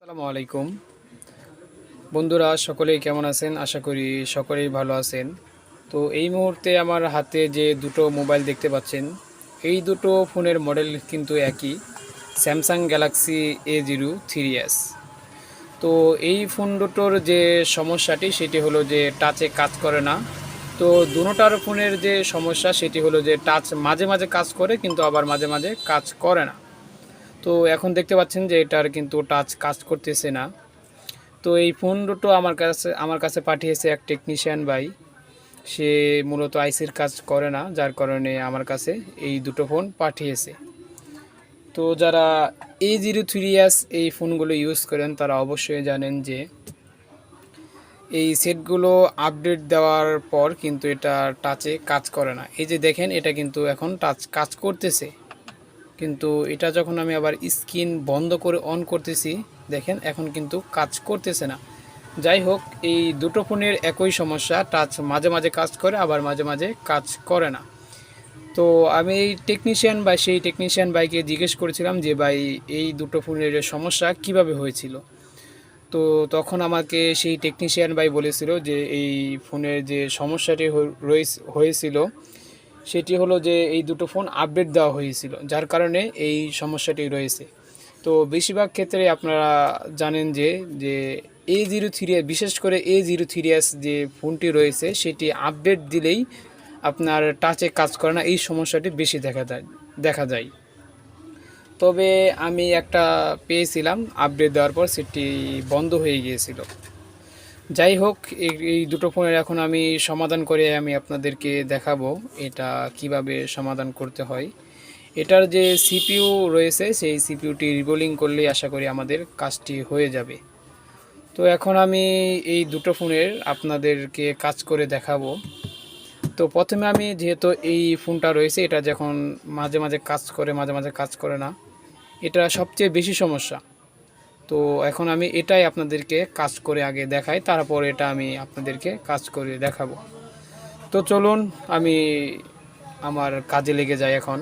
আসসালামু আলাইকুম বন্ধুরা, সকলেই কেমন আছেন? আশা করি সকলেই ভালো আছেন। তো এই মুহূর্তে আমার হাতে যে দুটো মোবাইল দেখতে পাচ্ছেন, এই দুটো ফোনের মডেল কিন্তু একই, স্যামসাং গ্যালাক্সি A03s। তো এই ফোন দুটোর যে সমস্যাটি সেটি হলো যে টাচে কাজ করে না। তো দুটোটার ফোনের যে সমস্যা সেটি হলো যে টাচ মাঝে মাঝে কাজ করে, কিন্তু আবার মাঝে মাঝে কাজ করে না। তো এখন দেখতে পাচ্ছেন যে এটার কিন্তু টাচ কাজ করতেছে না। তো এই ফোন দুটো আমার কাছে পাঠিয়েছে এক টেকনিশিয়ান ভাই। সে মূলত আইসির কাজ করে না, যার কারণে আমার কাছে এই দুটো ফোন পাঠিয়েছে। তো যারা A03s এই ফোনগুলো ইউজ করেন তারা অবশ্যই জানেন যে এই সেটগুলো আপডেট দেওয়ার পর কিন্তু এটা টাচে কাজ করে না। এই যে দেখেন, এটা কিন্তু এখন টাচ কাজ করতেছে, কিন্তু এটা যখন আমি আবার স্ক্রিন বন্ধ করে অন করতেছি, দেখেন এখন কিন্তু কাজ করতেছে না। যাই হোক, এই দুটো ফোনের একই সমস্যা, টাচ মাঝে মাঝে কাজ করে, আবার মাঝে মাঝে কাজ করে না। তো আমি সেই টেকনিশিয়ান ভাইকে জিজ্ঞেস করেছিলাম যে ভাই, এই দুটো ফোনের সমস্যা কিভাবে হয়েছিল। তো তখন আমাকে সেই টেকনিশিয়ান ভাই বলেছিল যে এই ফোনের যে সমস্যাটি হয়েছিল সেটি হলো যে এই দুটো ফোন আপডেট দেওয়া হয়েছিল, যার কারণে এই সমস্যাটি রয়েছে। তো বেশিরভাগ ক্ষেত্রে আপনারা জানেন যে যে A03, বিশেষ করে A03s যে ফোনটি রয়েছে সেটি আপডেট দিলেই আপনার টাচে কাজ করে না, এই সমস্যাটি বেশি দেখা যায়। তবে আমি একটা পেয়েছিলাম, আপডেট দেওয়ার পর সেটি বন্ধ হয়ে গিয়েছিল। যাই হোক, এই দুটো ফোনের এখন আমি সমাধান করে আমি আপনাদেরকে দেখাবো এটা কিভাবে সমাধান করতে হয়। এটার যে সিপিইউ রয়েছে সেই সিপিইউটি রিবোলিং করলেই আশা করি আমাদের কাজটি হয়ে যাবে। তো এখন আমি এই দুটো ফোনের আপনাদেরকে কাজ করে দেখাবো। তো প্রথমে আমি, যেহেতু এই ফোনটা রয়েছে এটা যখন মাঝে মাঝে কাজ করে মাঝে মাঝে কাজ করে না, এটা সবচেয়ে বেশি সমস্যা। তো এখন আমি এটাই আপনাদেরকে কাজ করে আগে দেখাই, তারপর এটা আমি আপনাদেরকে কাজ করে দেখাবো। তো চলুন আমি আমার কাজে লেগে যাই এখন।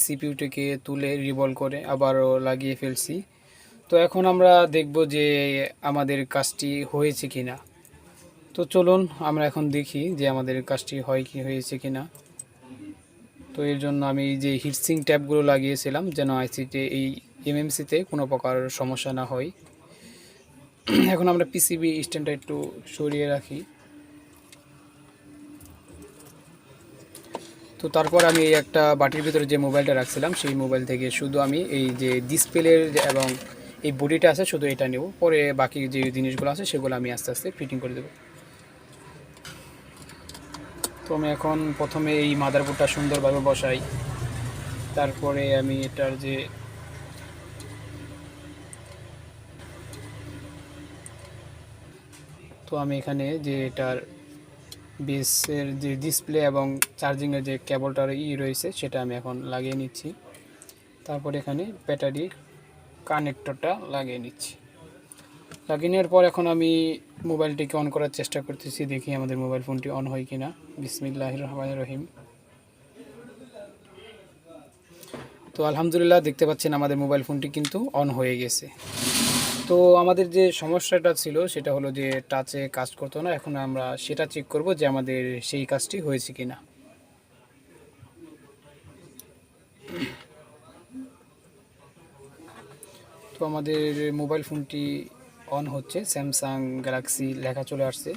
সিপিইউটিকে তুলে রিভলভ করে আবারও লাগিয়ে ফেলছি। তো এখন আমরা দেখব যে আমাদের কাজটি হয়েছে কিনা। তো চলুন আমরা এখন দেখি যে আমাদের কাজটি হয়েছে কিনা। তো এর জন্য আমি এই যে হিটসিং ট্যাপগুলো লাগিয়েছিলাম যেন আইসিতে এই এমএমসিতে কোনো প্রকার সমস্যা না হয়। এখন আমরা পিসিবি স্ট্যান্ডটা একটু সরিয়ে রাখি। তো তারপর আমি এই একটা বাটির ভিতরে যে মোবাইলটা রাখছিলাম সেই মোবাইল থেকে শুধু আমি এই যে ডিসপ্লের এবং এই বডিটা আছে শুধু এটা নেব, পরে বাকি যে জিনিসগুলো আছে সেগুলো আমি আস্তে আস্তে ফিটিং করে দেবো। তো আমি এখন প্রথমে এই মাদারবোর্ডটা সুন্দরভাবে বসাই, তারপরে আমি এটার যে তো আমি এখানে যে এটার বেসের যে ডিসপ্লে এবং চার্জিংয়ের যে কেবলটার রয়েছে সেটা আমি এখন লাগিয়ে নিচ্ছি। তারপর এখানে ব্যাটারি কানেক্টরটা লাগিয়ে নিচ্ছি। লাগিয়ে নেওয়ার পর এখন আমি মোবাইলটিকে অন করার চেষ্টা করতেছি, দেখি আমাদের মোবাইল ফোনটি অন হয় কিনা। বিসমিল্লাহির রহমানির রহিম। তো আলহামদুলিল্লাহ দেখতে পাচ্ছেন আমাদের মোবাইল ফোনটি কিন্তু অন হয়ে গেছে। তো আমাদের যে সমস্যাটা ছিল সেটা হলো যে টাচে কাজ করতো না। এখন আমরা সেটা চেক করব যে আমাদের সেই কাজটি হয়েছে কিনা। তো আমাদের মোবাইল ফোনটি অন হচ্ছে, স্যামসাং গ্যালাক্সি লেখা চলে আসছে,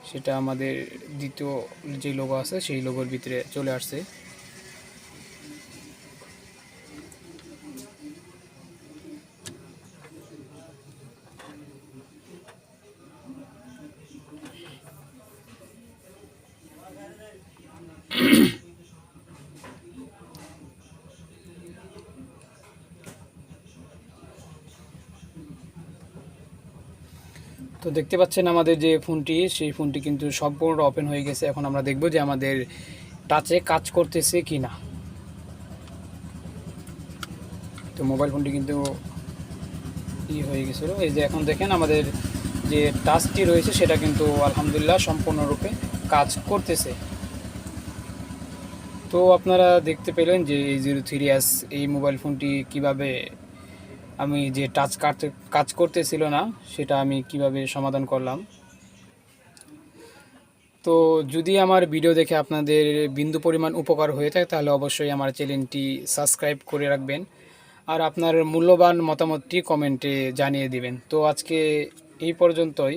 সেটা আমাদের দ্বিতীয় যে লোগো আছে সেই লোগোর ভিতরে চলে আসছে। তো দেখতে পাচ্ছেন আমাদের যে ফোনটি সেই ফোনটি কিন্তু সম্পূর্ণ ওপেন হয়ে গেছে। এখন আমরা দেখব যে আমাদের টাচে কাজ করতেছে কিনা। তো মোবাইল ফোনটি কিন্তু হয়ে গেছিলো, এই যে এখন দেখেন আমাদের যে টাচটি রয়েছে সেটা কিন্তু আলহামদুলিল্লাহ সম্পূর্ণরূপে কাজ করতেছে। তো আপনারা দেখতে পেলেন যে এই 03S এই মোবাইল ফোনটি কিভাবে আমি যে টাচ কাজ করতেছিল না সেটা আমি কিভাবে সমাধান করলাম। তো যদি আমার ভিডিও দেখে আপনাদের বিন্দু পরিমাণ উপকার হয়ে থাকে তাহলে অবশ্যই আমার চ্যানেলটি সাবস্ক্রাইব করে রাখবেন আর আপনার মূল্যবান মতামতটি কমেন্টে জানিয়ে দিবেন। তো আজকে এই পর্যন্তই।